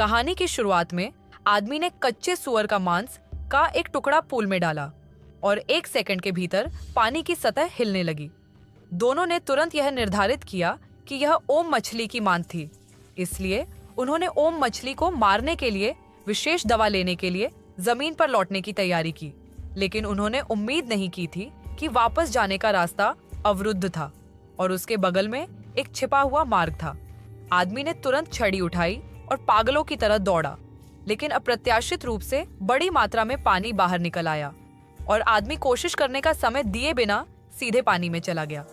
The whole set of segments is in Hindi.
कहानी की शुरुआत में आदमी ने कच्चे सुअर का मांस का एक टुकड़ा पूल में डाला और 1 सेकंड के भीतर पानी की सतह हिलने लगी। दोनों ने तुरंत यह निर्धारित किया कि यह ओम मछली की मांस थी। इसलिए उन्होंने ओम मछली को मारने के लिए विशेष दवा लेने के लिए जमीन पर लौटने की तैयारी की, लेकिन उन्होंने उम्मीद नहीं की थी कि वापस जाने का रास्ता अवरुद्ध था और उसके बगल में एक छिपा हुआ मार्ग था। आदमी ने तुरंत छड़ी उठाई और पागलों की तरह दौड़ा, लेकिन अप्रत्याशित रूप से बड़ी मात्रा में पानी बाहर निकल आया और आदमी कोशिश करने का समय दिए बिना सीधे पानी में चला गया।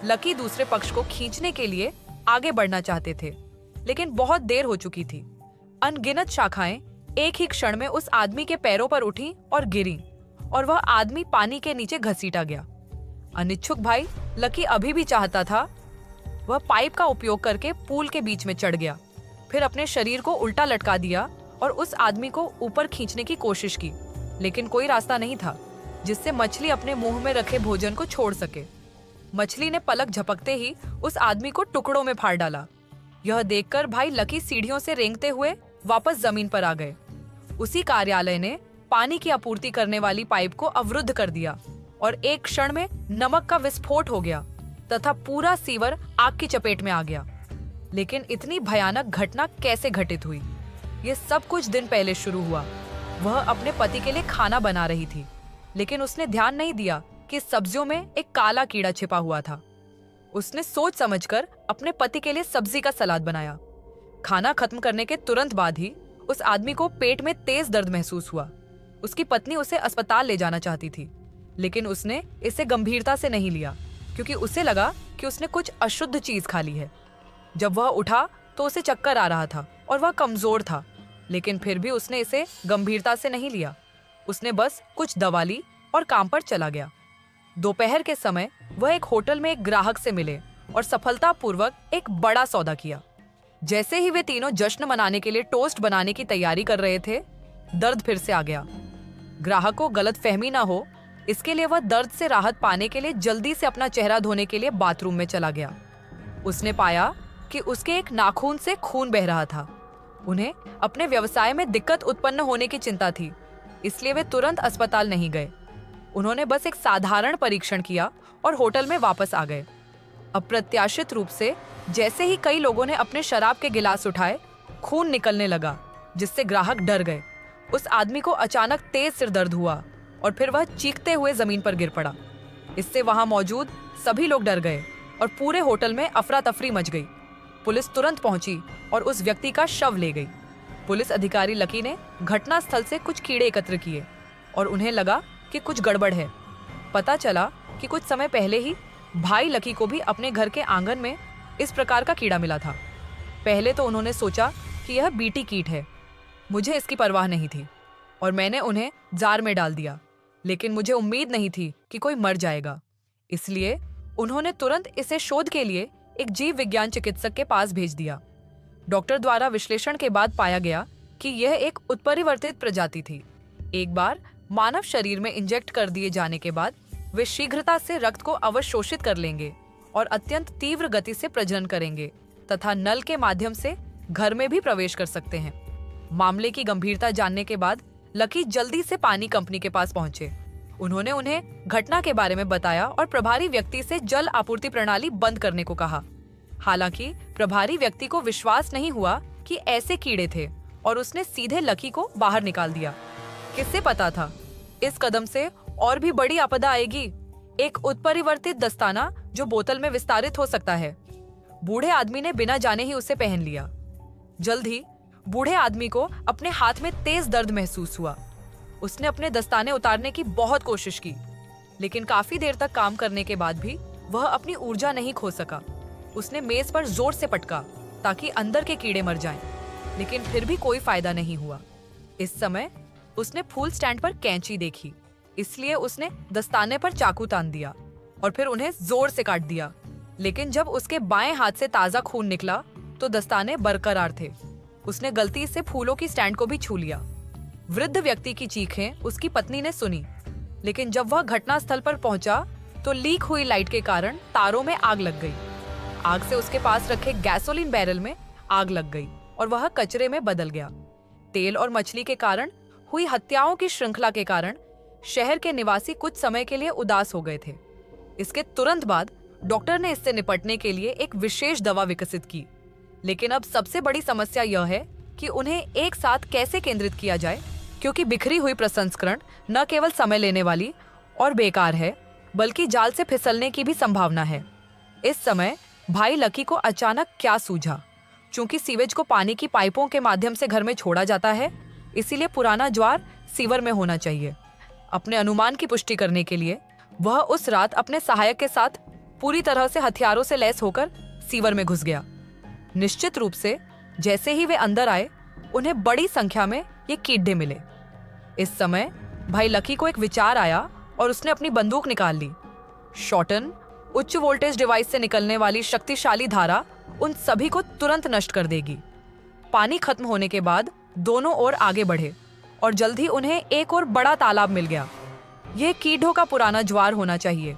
लकी दूसरे पक्ष को खींचने के लिए आगे बढ़ना चाहते थे, लेकिन बहुत देर हो चुकी थी। अनगिनत शाखाएं एक ही क्षण में उस आदमी के पैरों पर उठी और गिरी और वह आदमी पानी के नीचे घसीटा गया। अनिच्छुक भाई लकी अभी भी चाहता था। वह पाइप का उपयोग करके पूल के बीच में चढ़ गया, फिर अपने शरीर को उल्टा लटका दिया और उस आदमी को ऊपर खींचने की कोशिश की, लेकिन कोई रास्ता नहीं था जिससे मछली अपने मुंह में रखे भोजन को छोड़ सके। मछली ने पलक झपकते ही उस आदमी को टुकड़ों में फाड़ डाला। यह देखकर भाई लकी सीढ़ियों से रेंगते हुए वापस जमीन पर आ गए। उसी कार्यालय ने पानी की आपूर्ति करने वाली पाइप को अवरुद्ध कर दिया और एक क्षण में नमक का विस्फोट हो गया तथा पूरा सीवर आग की चपेट में आ गया। लेकिन इतनी भयानक घटना कैसे घटित हुई? ये सब कुछ दिन पहले शुरू हुआ। वह अपने पति के लिए खाना बना रही थी, लेकिन उसने ध्यान नहीं दिया कि सब्जियों में एक काला कीड़ा छिपा हुआ था। उसने सोच समझकर अपने पति के लिए सब्जी का सलाद बनाया। खाना खत्म करने के तुरंत बाद ही उस आदमी को पेट में तेज दर्द महसूस हुआ। उसकी पत्नी उसे अस्पताल ले जाना चाहती थी, लेकिन उसने इसे गंभीरता से नहीं लिया क्योंकि उसे लगा कि उसने कुछ अशुद्ध चीज खा ली है। जब वह उठा तो उसे चक्कर आ रहा था और वह कमजोर था, लेकिन फिर भी उसने इसे गंभीरता से नहीं लिया। उसने बस कुछ दवा ली और काम पर चला गया। दोपहर के समय वह एक होटल में एक ग्राहक से मिले और सफलतापूर्वक एक बड़ा सौदा किया। जैसे ही वे तीनों जश्न मनाने के लिए टोस्ट बनाने की तैयारी कर रहे थे, दर्द फिर से आ गया। ग्राहक को गलतफहमी ना हो, इसके लिए वह दर्द से राहत पाने के लिए जल्दी से अपना चेहरा धोने के लिए बाथरूम में चला गया। उसने पाया कि उसके एक नाखून से खून बह रहा था। उन्हें अपने व्यवसाय में दिक्कत उत्पन्न होने की चिंता थी, इसलिए वे तुरंत अस्पताल नहीं गए। उन्होंने बस एक साधारण परीक्षण किया और होटल में वापस आ गए। अप्रत्याशित रूप से जैसे ही कई लोगों ने अपने शराब के गिलास उठाए, खून निकलने लगा, जिससे ग्राहक डर गए। उस आदमी को अचानक तेज सिर दर्द हुआ और फिर वह चीखते हुए जमीन पर गिर पड़ा। इससे वहां मौजूद सभी लोग डर गए और पूरे होटल में अफरा तफरी मच गई। पुलिस तुरंत पहुंची और उस व्यक्ति का शव ले गई। पुलिस अधिकारी लकी ने घटनास्थल से कुछ कीड़े एकत्र किए और उन्हें लगा कि कुछ गड़बड़ है। पता चला कि कुछ समय पहले ही भाई लकी को भी अपने घर के आंगन में इस प्रकार का कीड़ा मिला था। पहले तो उन्होंने सोचा कि यह बीटी कीट है। मुझे इसकी परवाह नहीं थी और मैंने उन्हें जार में डाल दिया, लेकिन मुझे उम्मीद नहीं थी कि कोई मर जाएगा। इसलिए उन्होंने तुरंत इसे शोध के लिए एक जीव विज्ञान चिकित्सक के पास भेज दिया। डॉक्टर द्वारा विश्लेषण के बाद पाया गया कि यह एक उत्परिवर्तित प्रजाति थी। एक बार मानव शरीर में इंजेक्ट कर दिए जाने के बाद वे शीघ्रता से रक्त को अवशोषित कर लेंगे और अत्यंत तीव्र गति से प्रजनन करेंगे तथा नल के माध्यम से घर में भी प्रवेश कर सकते हैं। मामले की गंभीरता जानने के बाद लकी जल्दी से पानी कंपनी के पास पहुंचे। उन्होंने उन्हें घटना के बारे में बताया और प्रभारी व्यक्ति से जल आपूर्ति प्रणाली बंद करने को कहा। हालांकि प्रभारी व्यक्ति को विश्वास नहीं हुआ कि ऐसे कीड़े थे और उसने सीधे लकी को बाहर निकाल दिया। किससे पता था इस कदम से और भी बड़ी आपदा आएगी, एक उत्परिवर्तित दस्ताना जो बोतल में विस्तारित हो सकता है। बूढ़े आदमी ने बिना जाने ही उसे पहन लिया। जल्द ही बूढ़े आदमी को अपने हाथ में तेज दर्द महसूस हुआ। उसने अपने दस्ताने उतारने की बहुत कोशिश की, लेकिन काफी देर तक काम करने के बाद भी वह अपनी ऊर्जा नहीं खो सका। उसने मेज पर जोर से पटका ताकि अंदर के कीड़े मर जाएं, लेकिन फिर भी कोई फायदा नहीं हुआ। इस समय उसने फूल स्टैंड पर कैंची देखी, इसलिए उसने दस्ताने पर चाकू तान दिया और फिर उन्हें जोर से काट दिया। लेकिन जब उसके बाएं हाथ से ताजा खून निकला तो दस्ताने बरकरार थे। उसने गलती से फूलों की स्टैंड को भी छू लिया। वृद्ध व्यक्ति की चीखें उसकी पत्नी ने सुनी, लेकिन जब वह घटनास्थल पर पहुंचा तो लीक हुई लाइट के कारण तारों में आग लग गई। आग से उसके पास रखे गैसोलीन बैरल में आग लग गई और वह कचरे में बदल गया। तेल और मछली के कारण हुई हत्याओं की श्रृंखला के कारण शहर के निवासी कुछ समय के लिए उदास हो गए थे। इसके तुरंत बाद डॉक्टर ने इससे निपटने के लिए एक विशेष दवा विकसित की। लेकिन अब सबसे बड़ी समस्या यह है कि उन्हें एक साथ कैसे केंद्रित किया जाए, क्योंकि बिखरी हुई प्रसंस्करण न केवल समय लेने वाली और बेकार है, बल्कि जाल से फिसलने की भी संभावना है। इस समय भाई लकी को अचानक क्या सूझा। चूंकि सीवेज को पानी की पाइपों के माध्यम से घर में छोड़ा जाता है, इसीलिए पुराना ज्वार सीवर में होना चाहिए। अपने अनुमान की पुष्टि करने के लिए वह उस रात अपने सहायक के साथ पूरी तरह से हथियारों से लैस होकर सीवर में घुस गया। निश्चित रूप से जैसे ही वे अंदर आए, उन्हें बड़ी संख्या में ये कीड़े मिले। इस समय भाई लकी को एक विचार आया और उसने अपनी बंदूक निकाल ली। शॉटन उच्च वोल्टेज डिवाइस से निकलने वाली शक्तिशाली धारा उन सभी को तुरंत नष्ट कर देगी। पानी खत्म होने के बाद दोनों ओर आगे बढ़े और जल्द ही उन्हें एक और बड़ा तालाब मिल गया। यह कीड़ों का पुराना ज्वार होना चाहिए।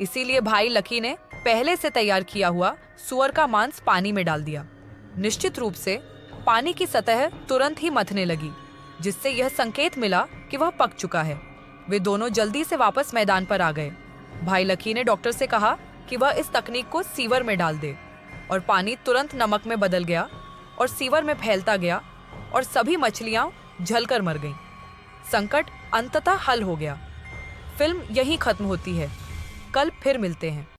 इसीलिए भाई लकी ने पहले से तैयार किया हुआ सुअर का मांस पानी में डाल दिया। निश्चित रूप से पानी की सतह तुरंत ही मथने लगी, जिससे यह संकेत मिला कि वह पक चुका है। वे दोनों जल्दी से वापस मैदान पर आ गए। भाई लकी ने डॉक्टर से कहा कि वह इस तकनीक को सीवर में डाल दे, और पानी तुरंत नमक में बदल गया और सीवर में फैलता गया और सभी मछलियां जलकर मर गईं। संकट अंततः हल हो गया। फिल्म यहीं खत्म होती है। कल फिर मिलते हैं।